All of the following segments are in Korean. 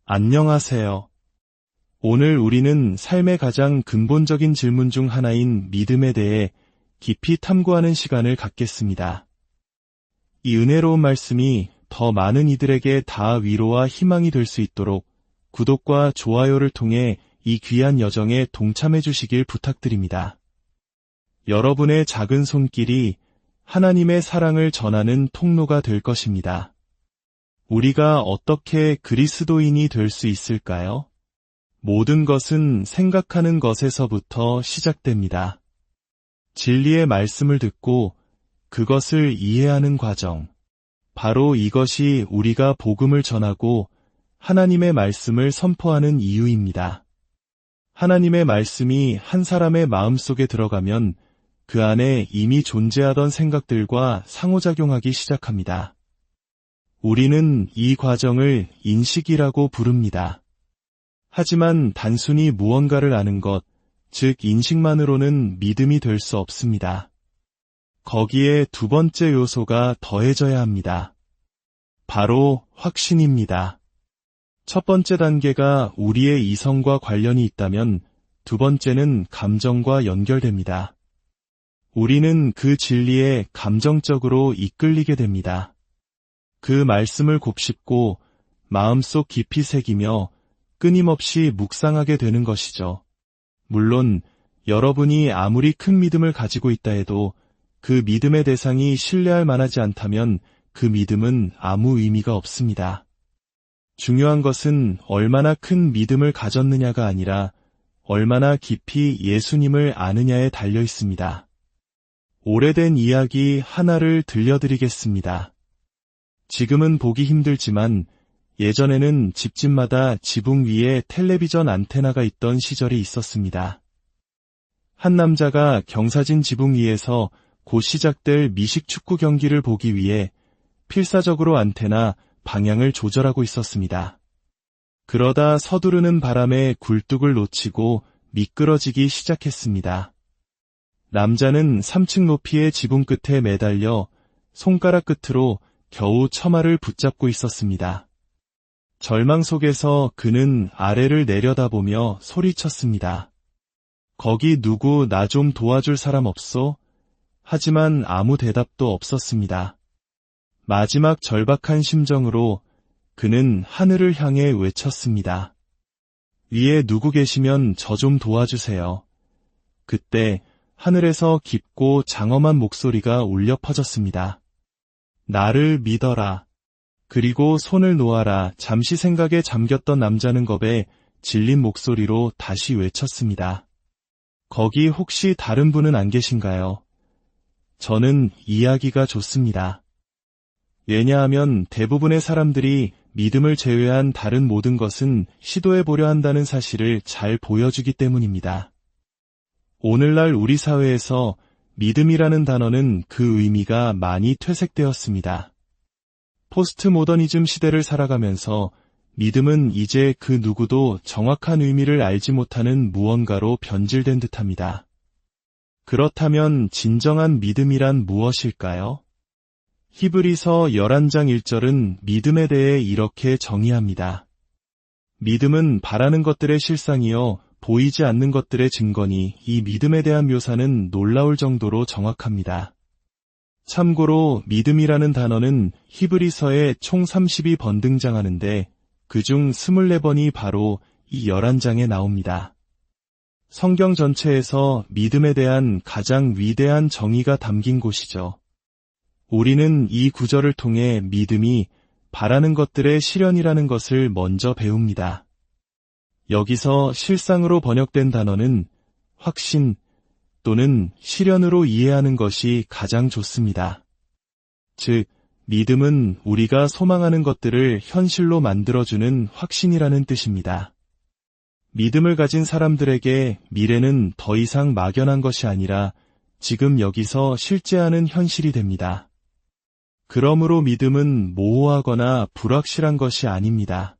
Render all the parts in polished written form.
안녕하세요. 오늘 우리는 삶의 가장 근본적인 질문 중 하나인 믿음에 대해 깊이 탐구하는 시간을 갖겠습니다. 이 은혜로운 말씀이 더 많은 이들에게 다 위로와 희망이 될 수 있도록 구독과 좋아요를 통해 이 귀한 여정에 동참해 주시길 부탁드립니다. 여러분의 작은 손길이 하나님의 사랑을 전하는 통로가 될 것입니다. 우리가 어떻게 그리스도인이 될 수 있을까요? 모든 것은 생각하는 것에서부터 시작됩니다. 진리의 말씀을 듣고 그것을 이해하는 과정. 바로 이것이 우리가 복음을 전하고 하나님의 말씀을 선포하는 이유입니다. 하나님의 말씀이 한 사람의 마음속에 들어가면 그 안에 이미 존재하던 생각들과 상호작용하기 시작합니다. 우리는 이 과정을 인식이라고 부릅니다. 하지만 단순히 무언가를 아는 것, 즉 인식만으로는 믿음이 될 수 없습니다. 거기에 두 번째 요소가 더해져야 합니다. 바로 확신입니다. 첫 번째 단계가 우리의 이성과 관련이 있다면 두 번째는 감정과 연결됩니다. 우리는 그 진리에 감정적으로 이끌리게 됩니다. 그 말씀을 곱씹고 마음속 깊이 새기며 끊임없이 묵상하게 되는 것이죠. 물론 여러분이 아무리 큰 믿음을 가지고 있다 해도 그 믿음의 대상이 신뢰할 만하지 않다면 그 믿음은 아무 의미가 없습니다. 중요한 것은 얼마나 큰 믿음을 가졌느냐가 아니라 얼마나 깊이 예수님을 아느냐에 달려 있습니다. 오래된 이야기 하나를 들려드리겠습니다. 지금은 보기 힘들지만 예전에는 집집마다 지붕 위에 텔레비전 안테나가 있던 시절이 있었습니다. 한 남자가 경사진 지붕 위에서 곧 시작될 미식 축구 경기를 보기 위해 필사적으로 안테나 방향을 조절하고 있었습니다. 그러다 서두르는 바람에 굴뚝을 놓치고 미끄러지기 시작했습니다. 남자는 3층 높이의 지붕 끝에 매달려 손가락 끝으로 겨우 처마를 붙잡고 있었습니다. 절망 속에서 그는 아래를 내려다보며 소리쳤습니다. 거기 누구 나 좀 도와줄 사람 없소? 하지만 아무 대답도 없었습니다. 마지막 절박한 심정으로 그는 하늘을 향해 외쳤습니다. 위에 누구 계시면 저 좀 도와주세요. 그때 하늘에서 깊고 장엄한 목소리가 울려 퍼졌습니다. 나를 믿어라. 그리고 손을 놓아라. 잠시 생각에 잠겼던 남자는 겁에 질린 목소리로 다시 외쳤습니다. 거기 혹시 다른 분은 안 계신가요? 저는 이야기가 좋습니다. 왜냐하면 대부분의 사람들이 믿음을 제외한 다른 모든 것은 시도해보려 한다는 사실을 잘 보여주기 때문입니다. 오늘날 우리 사회에서 믿음이라는 단어는 그 의미가 많이 퇴색되었습니다. 포스트 모더니즘 시대를 살아가면서 믿음은 이제 그 누구도 정확한 의미를 알지 못하는 무언가로 변질된 듯합니다. 그렇다면 진정한 믿음이란 무엇일까요? 히브리서 11장 1절은 믿음에 대해 이렇게 정의합니다. 믿음은 바라는 것들의 실상이요 보이지 않는 것들의 증거니 이 믿음에 대한 묘사는 놀라울 정도로 정확합니다. 참고로 믿음이라는 단어는 히브리서에 총 32번 등장하는데 그중 24번이 바로 이 11장에 나옵니다. 성경 전체에서 믿음에 대한 가장 위대한 정의가 담긴 곳이죠. 우리는 이 구절을 통해 믿음이 바라는 것들의 실현이라는 것을 먼저 배웁니다. 여기서 실상으로 번역된 단어는 확신 또는 실현으로 이해하는 것이 가장 좋습니다. 즉, 믿음은 우리가 소망하는 것들을 현실로 만들어주는 확신이라는 뜻입니다. 믿음을 가진 사람들에게 미래는 더 이상 막연한 것이 아니라 지금 여기서 실제하는 현실이 됩니다. 그러므로 믿음은 모호하거나 불확실한 것이 아닙니다.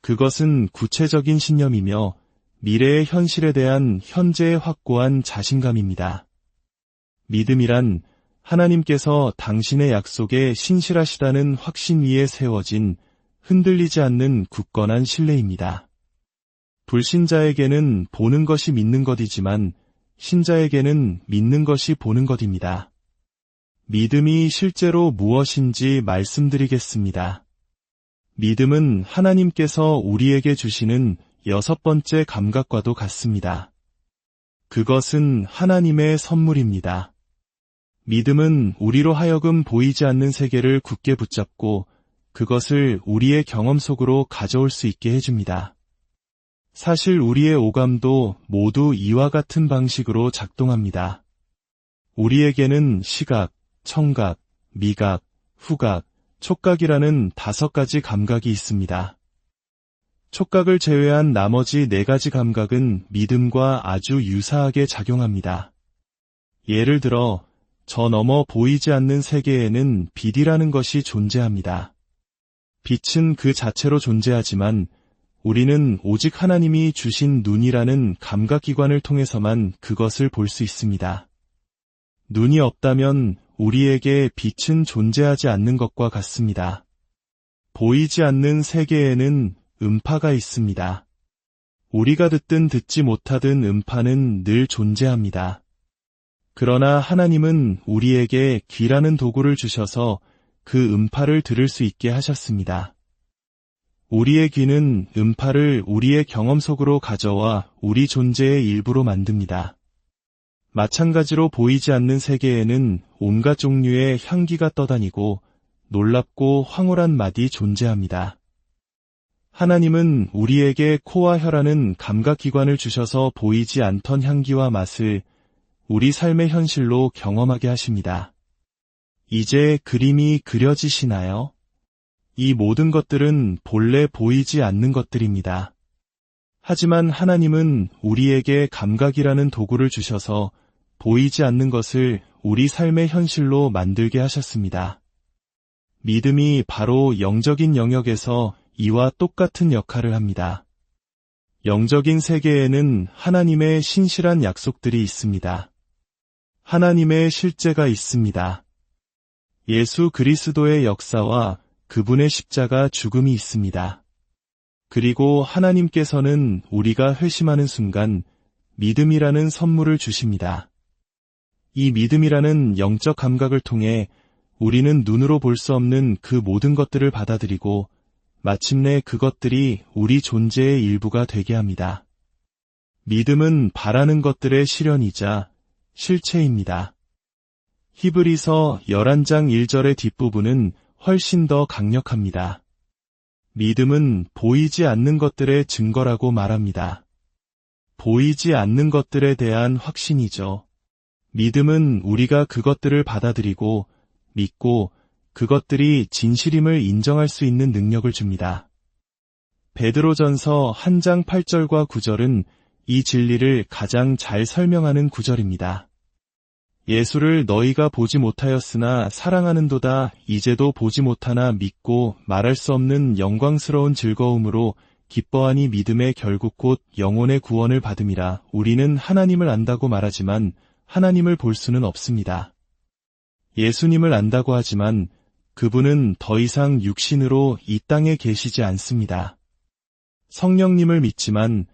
그것은 구체적인 신념이며 미래의 현실에 대한 현재의 확고한 자신감입니다. 믿음이란 하나님께서 당신의 약속에 신실하시다는 확신 위에 세워진 흔들리지 않는 굳건한 신뢰입니다. 불신자에게는 보는 것이 믿는 것이지만 신자에게는 믿는 것이 보는 것입니다. 믿음이 실제로 무엇인지 말씀드리겠습니다. 믿음은 하나님께서 우리에게 주시는 6번째 감각과도 같습니다. 그것은 하나님의 선물입니다. 믿음은 우리로 하여금 보이지 않는 세계를 굳게 붙잡고 그것을 우리의 경험 속으로 가져올 수 있게 해줍니다. 사실 우리의 오감도 모두 이와 같은 방식으로 작동합니다. 우리에게는 시각, 청각, 미각, 후각, 촉각이라는 5가지 감각이 있습니다. 촉각을 제외한 나머지 4가지 감각은 믿음과 아주 유사하게 작용합니다. 예를 들어, 저 너머 보이지 않는 세계에는 빛이라는 것이 존재합니다. 빛은 그 자체로 존재하지만 우리는 오직 하나님이 주신 눈이라는 감각기관을 통해서만 그것을 볼 수 있습니다. 눈이 없다면 우리에게 빛은 존재하지 않는 것과 같습니다. 보이지 않는 세계에는 음파가 있습니다. 우리가 듣든 듣지 못하든 음파는 늘 존재합니다. 그러나 하나님은 우리에게 귀라는 도구를 주셔서 그 음파를 들을 수 있게 하셨습니다. 우리의 귀는 음파를 우리의 경험 속으로 가져와 우리 존재의 일부로 만듭니다. 마찬가지로 보이지 않는 세계에는 온갖 종류의 향기가 떠다니고 놀랍고 황홀한 맛이 존재합니다. 하나님은 우리에게 코와 혀라는 감각기관을 주셔서 보이지 않던 향기와 맛을 우리 삶의 현실로 경험하게 하십니다. 이제 그림이 그려지시나요? 이 모든 것들은 본래 보이지 않는 것들입니다. 하지만 하나님은 우리에게 감각이라는 도구를 주셔서 보이지 않는 것을 우리 삶의 현실로 만들게 하셨습니다. 믿음이 바로 영적인 영역에서 이와 똑같은 역할을 합니다. 영적인 세계에는 하나님의 신실한 약속들이 있습니다. 하나님의 실제가 있습니다. 예수 그리스도의 역사와 그분의 십자가 죽음이 있습니다. 그리고 하나님께서는 우리가 회심하는 순간 믿음이라는 선물을 주십니다. 이 믿음이라는 영적 감각을 통해 우리는 눈으로 볼 수 없는 그 모든 것들을 받아들이고 마침내 그것들이 우리 존재의 일부가 되게 합니다. 믿음은 바라는 것들의 실현이자 실체입니다. 히브리서 11장 1절의 뒷부분은 훨씬 더 강력합니다. 믿음은 보이지 않는 것들의 증거라고 말합니다. 보이지 않는 것들에 대한 확신이죠. 믿음은 우리가 그것들을 받아들이고 믿고 그것들이 진실임을 인정할 수 있는 능력을 줍니다. 베드로전서 1장 8절과 9절은 이 진리를 가장 잘 설명하는 구절입니다. 예수를 너희가 보지 못하였으나 사랑하는도다 이제도 보지 못하나 믿고 말할 수 없는 영광스러운 즐거움으로 기뻐하니 믿음의 결국 곧 영혼의 구원을 받음이라. 우리는 하나님을 안다고 말하지만 하나님을 볼 수는 없습니다. 예수님을 안다고 하지만 그분은 더 이상 육신으로 이 땅에 계시지 않습니다. 성령님을 믿지만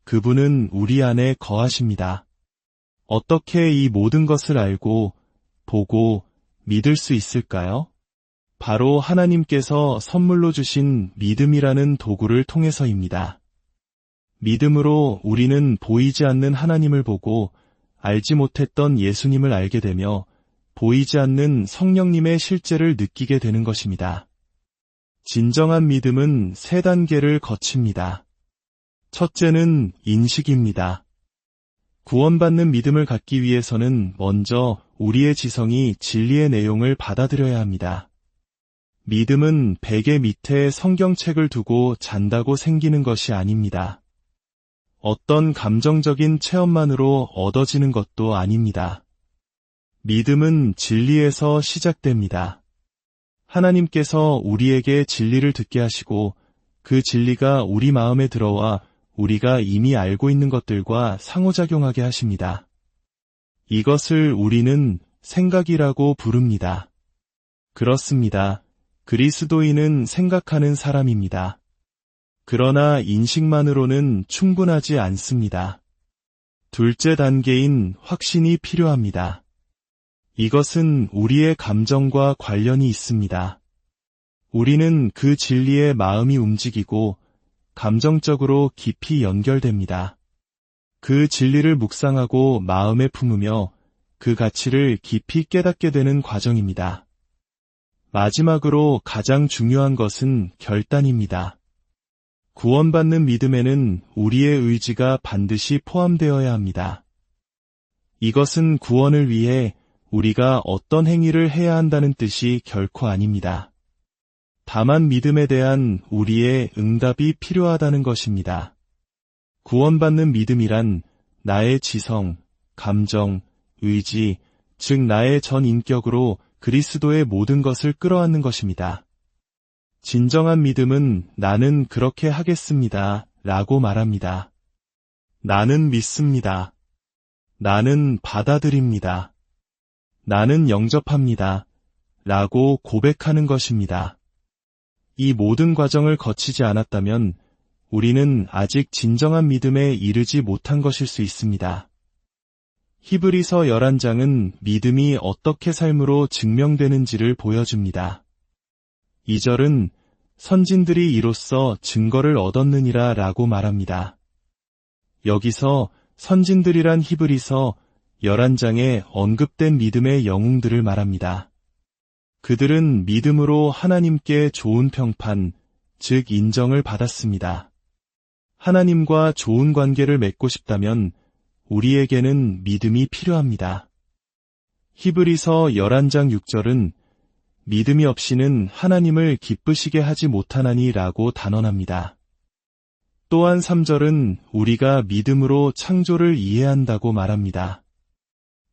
그분은 우리 안에 거하십니다. 어떻게 이 모든 것을 알고, 보고, 믿을 수 있을까요? 바로 하나님께서 선물로 주신 믿음이라는 도구를 통해서입니다. 믿음으로 우리는 보이지 않는 하나님을 보고 알지 못했던 예수님을 알게 되며 보이지 않는 성령님의 실제를 느끼게 되는 것입니다. 진정한 믿음은 3단계를 거칩니다. 첫째는 인식입니다. 구원받는 믿음을 갖기 위해서는 먼저 우리의 지성이 진리의 내용을 받아들여야 합니다. 믿음은 베개 밑에 성경책을 두고 잔다고 생기는 것이 아닙니다. 어떤 감정적인 체험만으로 얻어지는 것도 아닙니다. 믿음은 진리에서 시작됩니다. 하나님께서 우리에게 진리를 듣게 하시고 그 진리가 우리 마음에 들어와 우리가 이미 알고 있는 것들과 상호작용하게 하십니다. 이것을 우리는 생각이라고 부릅니다. 그렇습니다. 그리스도인은 생각하는 사람입니다. 그러나 인식만으로는 충분하지 않습니다. 둘째 단계인 확신이 필요합니다. 이것은 우리의 감정과 관련이 있습니다. 우리는 그 진리에 마음이 움직이고 감정적으로 깊이 연결됩니다. 그 진리를 묵상하고 마음에 품으며 그 가치를 깊이 깨닫게 되는 과정입니다. 마지막으로 가장 중요한 것은 결단입니다. 구원받는 믿음에는 우리의 의지가 반드시 포함되어야 합니다. 이것은 구원을 위해 우리가 어떤 행위를 해야 한다는 뜻이 결코 아닙니다. 다만 믿음에 대한 우리의 응답이 필요하다는 것입니다. 구원받는 믿음이란 나의 지성, 감정, 의지, 즉 나의 전 인격으로 그리스도의 모든 것을 끌어안는 것입니다. 진정한 믿음은 나는 그렇게 하겠습니다 라고 말합니다. 나는 믿습니다. 나는 받아들입니다. 나는 영접합니다 라고 고백하는 것입니다. 이 모든 과정을 거치지 않았다면 우리는 아직 진정한 믿음에 이르지 못한 것일 수 있습니다. 히브리서 11장은 믿음이 어떻게 삶으로 증명되는지를 보여줍니다. 2절은 선진들이 이로써 증거를 얻었느니라 라고 말합니다. 여기서 선진들이란 히브리서 11장에 언급된 믿음의 영웅들을 말합니다. 그들은 믿음으로 하나님께 좋은 평판, 즉 인정을 받았습니다. 하나님과 좋은 관계를 맺고 싶다면 우리에게는 믿음이 필요합니다. 히브리서 11장 6절은 믿음이 없이는 하나님을 기쁘시게 하지 못하나니 라고 단언합니다. 또한 3절은 우리가 믿음으로 창조를 이해한다고 말합니다.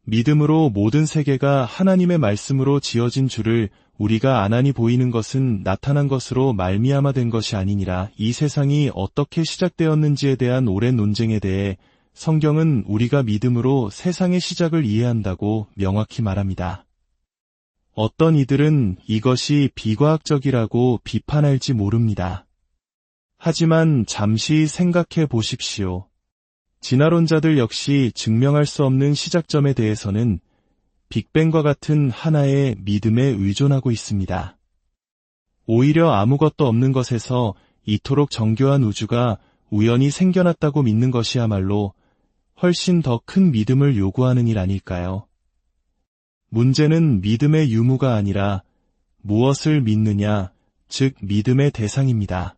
믿음으로 모든 세계가 하나님의 말씀으로 지어진 줄을 우리가 아나니 보이는 것은 나타난 것으로 말미암아 된 것이 아니니라. 이 세상이 어떻게 시작되었는지에 대한 오랜 논쟁에 대해 성경은 우리가 믿음으로 세상의 시작을 이해한다고 명확히 말합니다. 어떤 이들은 이것이 비과학적이라고 비판할지 모릅니다. 하지만 잠시 생각해 보십시오. 진화론자들 역시 증명할 수 없는 시작점에 대해서는 빅뱅과 같은 하나의 믿음에 의존하고 있습니다. 오히려 아무것도 없는 것에서 이토록 정교한 우주가 우연히 생겨났다고 믿는 것이야말로 훨씬 더 큰 믿음을 요구하는 일 아닐까요? 문제는 믿음의 유무가 아니라 무엇을 믿느냐, 즉 믿음의 대상입니다.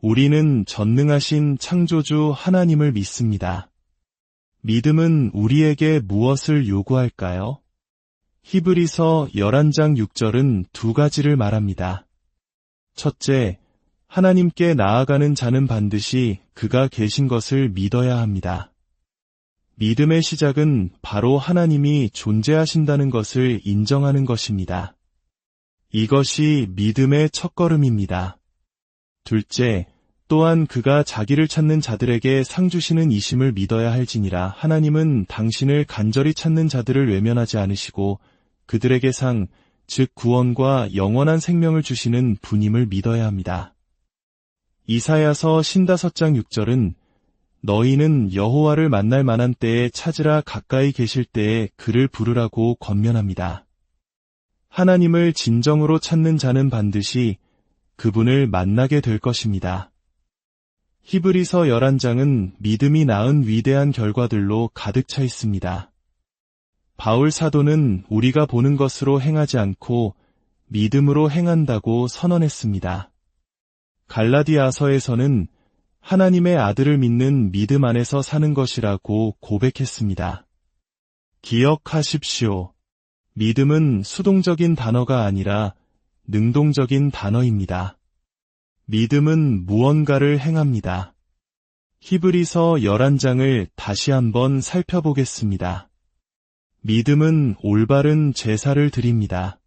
우리는 전능하신 창조주 하나님을 믿습니다. 믿음은 우리에게 무엇을 요구할까요? 히브리서 11장 6절은 두 가지를 말합니다. 첫째, 하나님께 나아가는 자는 반드시 그가 계신 것을 믿어야 합니다. 믿음의 시작은 바로 하나님이 존재하신다는 것을 인정하는 것입니다. 이것이 믿음의 첫걸음입니다. 둘째, 또한 그가 자기를 찾는 자들에게 상 주시는 이심을 믿어야 할지니라. 하나님은 당신을 간절히 찾는 자들을 외면하지 않으시고 그들에게 상, 즉 구원과 영원한 생명을 주시는 분임을 믿어야 합니다. 이사야서 55장 6절은 너희는 여호와를 만날 만한 때에 찾으라. 가까이 계실 때에 그를 부르라고 권면합니다. 하나님을 진정으로 찾는 자는 반드시 그분을 만나게 될 것입니다. 히브리서 11장은 믿음이 낳은 위대한 결과들로 가득 차 있습니다. 바울 사도는 우리가 보는 것으로 행하지 않고 믿음으로 행한다고 선언했습니다. 갈라디아서에서는 하나님의 아들을 믿는 믿음 안에서 사는 것이라고 고백했습니다. 기억하십시오. 믿음은 수동적인 단어가 아니라 능동적인 단어입니다. 믿음은 무언가를 행합니다. 히브리서 11장을 다시 한번 살펴보겠습니다. 믿음은 올바른 제사를 드립니다.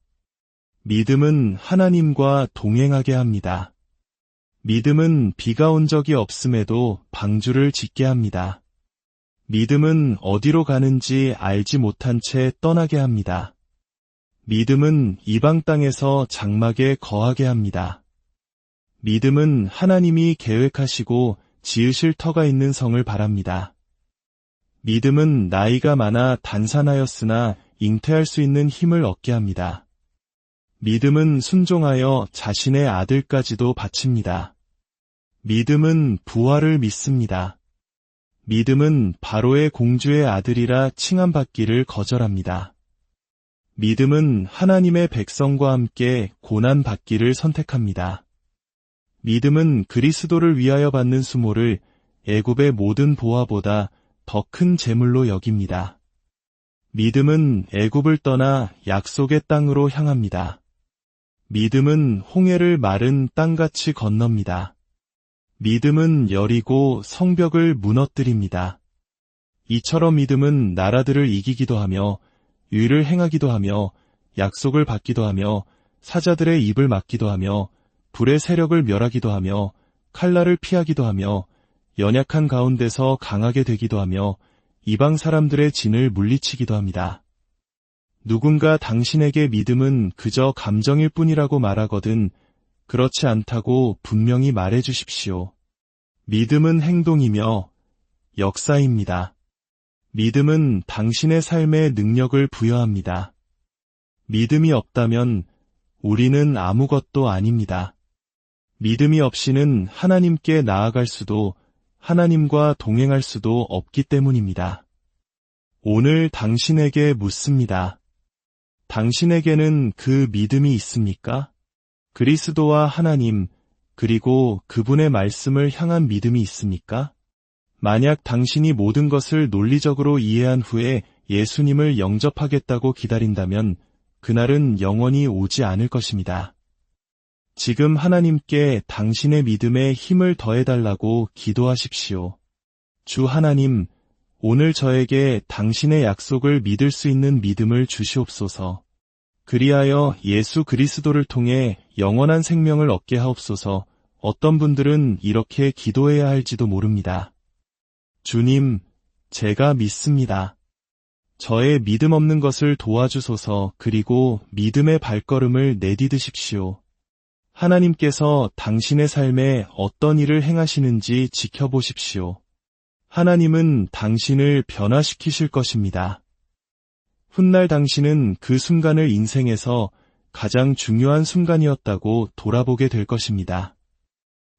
믿음은 하나님과 동행하게 합니다. 믿음은 비가 온 적이 없음에도 방주를 짓게 합니다. 믿음은 어디로 가는지 알지 못한 채 떠나게 합니다. 믿음은 이방 땅에서 장막에 거하게 합니다. 믿음은 하나님이 계획하시고 지으실 터가 있는 성을 바랍니다. 믿음은 나이가 많아 단산하였으나 잉태할 수 있는 힘을 얻게 합니다. 믿음은 순종하여 자신의 아들까지도 바칩니다. 믿음은 부활을 믿습니다. 믿음은 바로의 공주의 아들이라 칭함받기를 거절합니다. 믿음은 하나님의 백성과 함께 고난받기를 선택합니다. 믿음은 그리스도를 위하여 받는 수모를 애굽의 모든 보화보다 더 큰 재물로 여깁니다. 믿음은 애굽을 떠나 약속의 땅으로 향합니다. 믿음은 홍해를 마른 땅같이 건넙니다. 믿음은 여리고 성벽을 무너뜨립니다. 이처럼 믿음은 나라들을 이기기도 하며 의를 행하기도 하며 약속을 받기도 하며 사자들의 입을 막기도 하며 불의 세력을 멸하기도 하며 칼날을 피하기도 하며 연약한 가운데서 강하게 되기도 하며 이방 사람들의 진을 물리치기도 합니다. 누군가 당신에게 믿음은 그저 감정일 뿐이라고 말하거든 그렇지 않다고 분명히 말해 주십시오. 믿음은 행동이며 역사입니다. 믿음은 당신의 삶에 능력을 부여합니다. 믿음이 없다면 우리는 아무것도 아닙니다. 믿음이 없이는 하나님께 나아갈 수도 하나님과 동행할 수도 없기 때문입니다. 오늘 당신에게 묻습니다. 당신에게는 그 믿음이 있습니까? 그리스도와 하나님, 그리고 그분의 말씀을 향한 믿음이 있습니까? 만약 당신이 모든 것을 논리적으로 이해한 후에 예수님을 영접하겠다고 기다린다면 그날은 영원히 오지 않을 것입니다. 지금 하나님께 당신의 믿음에 힘을 더해달라고 기도하십시오. 주 하나님, 오늘 저에게 당신의 약속을 믿을 수 있는 믿음을 주시옵소서. 그리하여 예수 그리스도를 통해 영원한 생명을 얻게 하옵소서. 어떤 분들은 이렇게 기도해야 할지도 모릅니다. 주님, 제가 믿습니다. 저의 믿음 없는 것을 도와주소서. 그리고 믿음의 발걸음을 내디드십시오. 하나님께서 당신의 삶에 어떤 일을 행하시는지 지켜보십시오. 하나님은 당신을 변화시키실 것입니다. 훗날 당신은 그 순간을 인생에서 가장 중요한 순간이었다고 돌아보게 될 것입니다.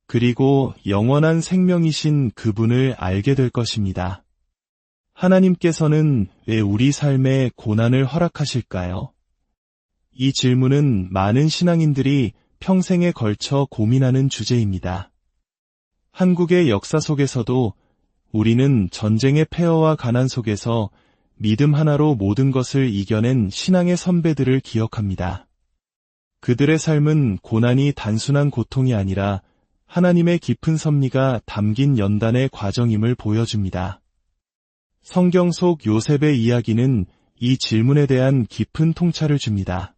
그리고 영원한 생명이신 그분을 알게 될 것입니다. 하나님께서는 왜 우리 삶에 고난을 허락하실까요? 이 질문은 많은 신앙인들이 평생에 걸쳐 고민하는 주제입니다. 한국의 역사 속에서도 우리는 전쟁의 폐허와 가난 속에서 믿음 하나로 모든 것을 이겨낸 신앙의 선배들을 기억합니다. 그들의 삶은 고난이 단순한 고통이 아니라 하나님의 깊은 섭리가 담긴 연단의 과정임을 보여줍니다. 성경 속 요셉의 이야기는 이 질문에 대한 깊은 통찰을 줍니다.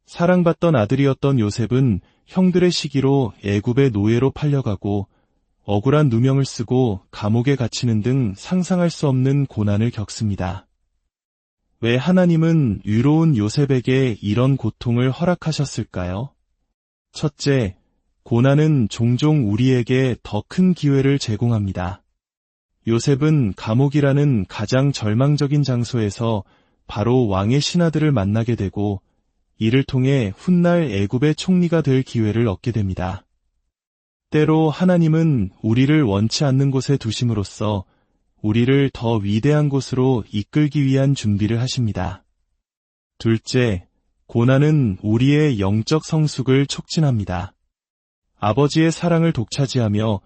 사랑받던 아들이었던 요셉은 형들의 시기로 애굽의 노예로 팔려가고 억울한 누명을 쓰고 감옥에 갇히는 등 상상할 수 없는 고난을 겪습니다. 왜 하나님은 의로운 요셉에게 이런 고통을 허락하셨을까요? 첫째, 고난은 종종 우리에게 더 큰 기회를 제공합니다. 요셉은 감옥이라는 가장 절망적인 장소에서 바로 왕의 신하들을 만나게 되고 이를 통해 훗날 애굽의 총리가 될 기회를 얻게 됩니다. 때로 하나님은 우리를 원치 않는 곳에 두심으로써 우리를 더 위대한 곳으로 이끌기 위한 준비를 하십니다. 둘째, 고난은 우리의 영적 성숙을 촉진합니다. 아버지의 사랑을 독차지하며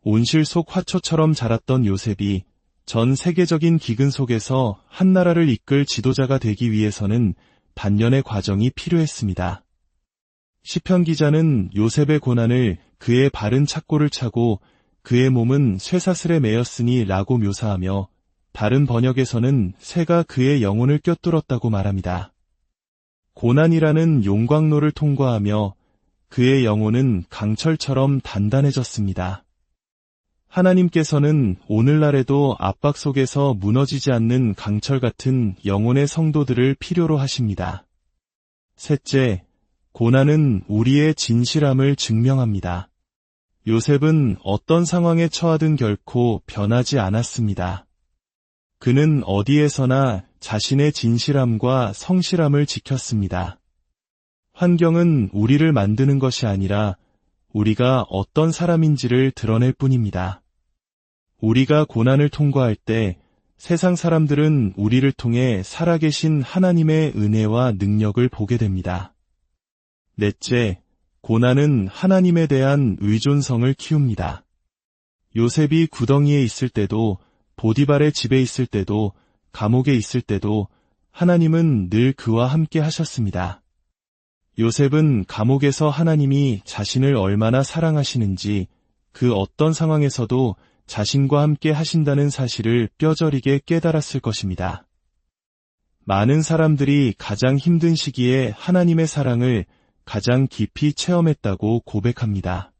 온실 속 화초처럼 자랐던 요셉이 전 세계적인 기근 속에서 한 나라를 이끌 지도자가 되기 위해서는 단련의 과정이 필요했습니다. 시편 기자는 요셉의 고난을 그의 발은 착고를 차고 그의 몸은 쇠사슬에 매였으니 라고 묘사하며 다른 번역에서는 새가 그의 영혼을 꿰뚫었다고 말합니다. 고난이라는 용광로를 통과하며 그의 영혼은 강철처럼 단단해졌습니다. 하나님께서는 오늘날에도 압박 속에서 무너지지 않는 강철 같은 영혼의 성도들을 필요로 하십니다. 셋째, 고난은 우리의 진실함을 증명합니다. 요셉은 어떤 상황에 처하든 결코 변하지 않았습니다. 그는 어디에서나 자신의 진실함과 성실함을 지켰습니다. 환경은 우리를 만드는 것이 아니라 우리가 어떤 사람인지를 드러낼 뿐입니다. 우리가 고난을 통과할 때 세상 사람들은 우리를 통해 살아계신 하나님의 은혜와 능력을 보게 됩니다. 넷째, 고난은 하나님에 대한 의존성을 키웁니다. 요셉이 구덩이에 있을 때도, 보디발의 집에 있을 때도, 감옥에 있을 때도 하나님은 늘 그와 함께 하셨습니다. 요셉은 감옥에서 하나님이 자신을 얼마나 사랑하시는지 그 어떤 상황에서도 자신과 함께 하신다는 사실을 뼈저리게 깨달았을 것입니다. 많은 사람들이 가장 힘든 시기에 하나님의 사랑을 가장 깊이 체험했다고 고백합니다.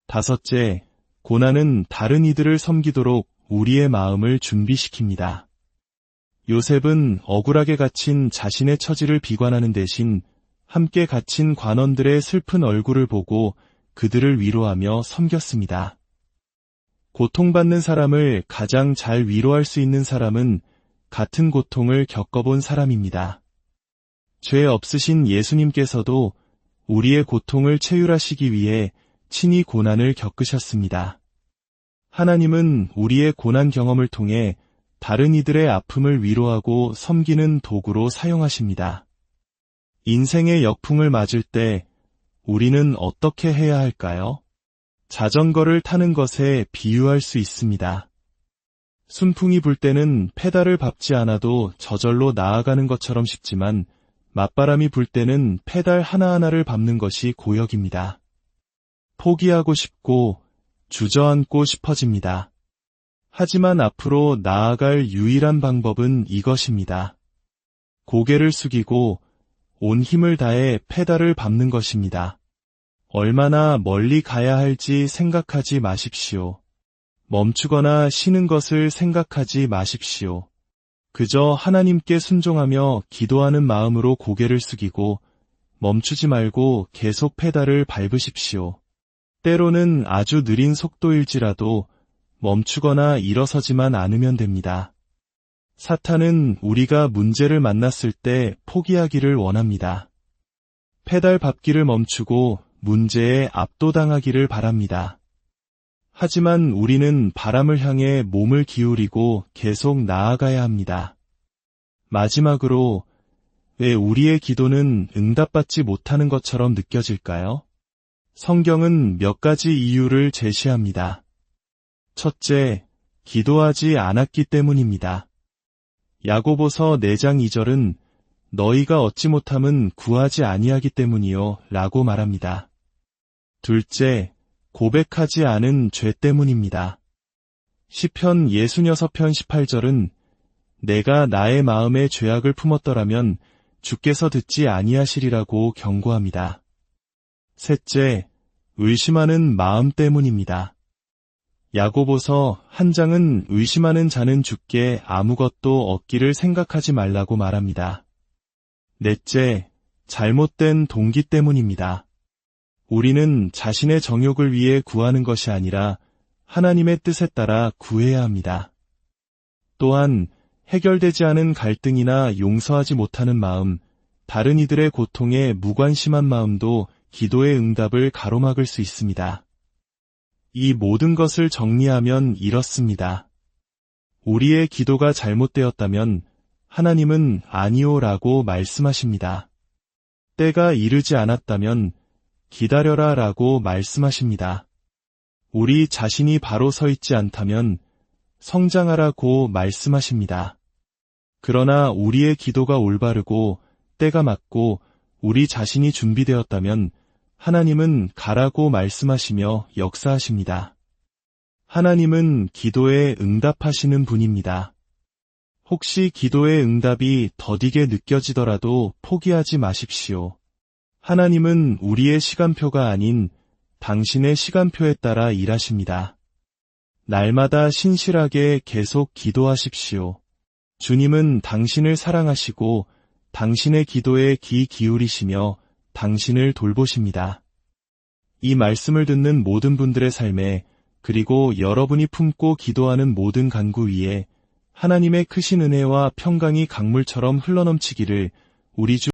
다섯째, 고난은 다른 이들을 섬기도록 우리의 마음을 준비시킵니다. 요셉은 억울하게 갇힌 자신의 처지를 비관하는 대신 함께 갇힌 관원들의 슬픈 얼굴을 보고 그들을 위로하며 섬겼습니다. 고통받는 사람을 가장 잘 위로할 수 있는 사람은 같은 고통을 겪어본 사람입니다. 죄 없으신 예수님께서도 우리의 고통을 채율하시기 위해 친히 고난을 겪으셨습니다. 하나님은 우리의 고난 경험을 통해 다른 이들의 아픔을 위로하고 섬기는 도구로 사용하십니다. 인생의 역풍을 맞을 때 우리는 어떻게 해야 할까요? 자전거를 타는 것에 비유할 수 있습니다. 순풍이 불 때는 페달을 밟지 않아도 저절로 나아가는 것처럼 쉽지만 맞바람이 불 때는 페달 하나하나를 밟는 것이 고역입니다. 포기하고 싶고 주저앉고 싶어집니다. 하지만 앞으로 나아갈 유일한 방법은 이것입니다. 고개를 숙이고 온 힘을 다해 페달을 밟는 것입니다. 얼마나 멀리 가야 할지 생각하지 마십시오. 멈추거나 쉬는 것을 생각하지 마십시오. 그저 하나님께 순종하며 기도하는 마음으로 고개를 숙이고 멈추지 말고 계속 페달을 밟으십시오. 때로는 아주 느린 속도일지라도 멈추거나 일어서지만 않으면 됩니다. 사탄은 우리가 문제를 만났을 때 포기하기를 원합니다. 페달 밟기를 멈추고 문제에 압도당하기를 바랍니다. 하지만 우리는 바람을 향해 몸을 기울이고 계속 나아가야 합니다. 마지막으로, 왜 우리의 기도는 응답받지 못하는 것처럼 느껴질까요? 성경은 몇 가지 이유를 제시합니다. 첫째, 기도하지 않았기 때문입니다. 야고보서 4장 2절은 너희가 얻지 못함은 구하지 아니하기 때문이요 라고 말합니다. 둘째, 고백하지 않은 죄 때문입니다. 시편 66편 18절은 내가 나의 마음에 죄악을 품었더라면 주께서 듣지 아니하시리라고 경고합니다. 셋째, 의심하는 마음 때문입니다. 야고보서 1장은 의심하는 자는 주께 아무것도 얻기를 생각하지 말라고 말합니다. 넷째, 잘못된 동기 때문입니다. 우리는 자신의 정욕을 위해 구하는 것이 아니라 하나님의 뜻에 따라 구해야 합니다. 또한 해결되지 않은 갈등이나 용서하지 못하는 마음, 다른 이들의 고통에 무관심한 마음도 기도의 응답을 가로막을 수 있습니다. 이 모든 것을 정리하면 이렇습니다. 우리의 기도가 잘못되었다면 하나님은 아니오라고 말씀하십니다. 때가 이르지 않았다면 기다려라 라고 말씀하십니다. 우리 자신이 바로 서 있지 않다면 성장하라고 말씀하십니다. 그러나 우리의 기도가 올바르고 때가 맞고 우리 자신이 준비되었다면 하나님은 가라고 말씀하시며 역사하십니다. 하나님은 기도에 응답하시는 분입니다. 혹시 기도의 응답이 더디게 느껴지더라도 포기하지 마십시오. 하나님은 우리의 시간표가 아닌 당신의 시간표에 따라 일하십니다. 날마다 신실하게 계속 기도하십시오. 주님은 당신을 사랑하시고 당신의 기도에 귀 기울이시며 당신을 돌보십니다. 이 말씀을 듣는 모든 분들의 삶에, 그리고 여러분이 품고 기도하는 모든 간구 위에 하나님의 크신 은혜와 평강이 강물처럼 흘러넘치기를 우리 주